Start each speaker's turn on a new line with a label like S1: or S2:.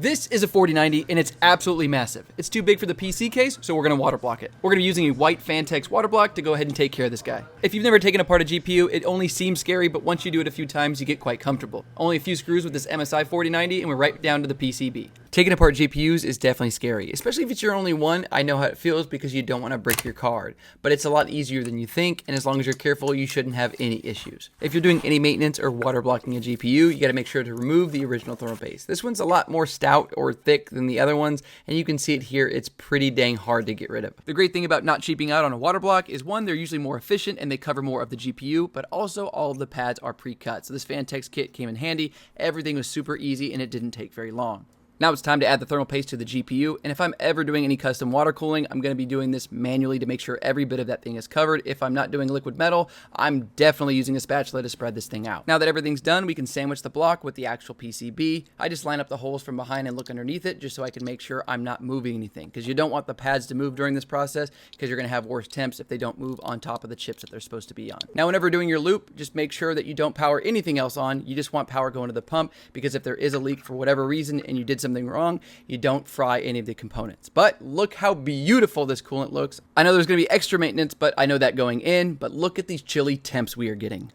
S1: This is a 4090 and it's absolutely massive. It's too big for the PC case, so we're gonna water block it. We're gonna be using a white Fantex water block to go ahead and take care of this guy. If you've never taken apart a GPU, it only seems scary, but once you do it a few times, you get quite comfortable. Only a few screws with this MSI 4090 and we're right down to the PCB. Taking apart GPUs is definitely scary, especially if it's your only one. I know how it feels because you don't want to break your card, but it's a lot easier than you think, and as long as you're careful, you shouldn't have any issues. If you're doing any maintenance or water blocking a GPU, you got to make sure to remove the original thermal paste. This one's a lot more stout or thick than the other ones, and you can see it here. It's pretty dang hard to get rid of. The great thing about not cheaping out on a water block is, one, they're usually more efficient and they cover more of the GPU, but also all of the pads are pre-cut. So this Fantex kit came in handy. Everything was super easy and it didn't take very long. Now it's time to add the thermal paste to the GPU, and if I'm ever doing any custom water cooling, I'm going to be doing this manually to make sure every bit of that thing is covered. If I'm not doing liquid metal, I'm definitely using a spatula to spread this thing out. Now that everything's done, we can sandwich the block with the actual PCB. I just line up the holes from behind and look underneath it just so I can make sure I'm not moving anything, because you don't want the pads to move during this process because you're going to have worse temps if they don't move on top of the chips that they're supposed to be on. Now whenever doing your loop, just make sure that you don't power anything else on. You just want power going to the pump, because if there is a leak for whatever reason and you did something wrong, you don't fry any of the components. But look how beautiful this coolant looks. I know there's going to be extra maintenance, but I know that going in, but look at these chilly temps we are getting.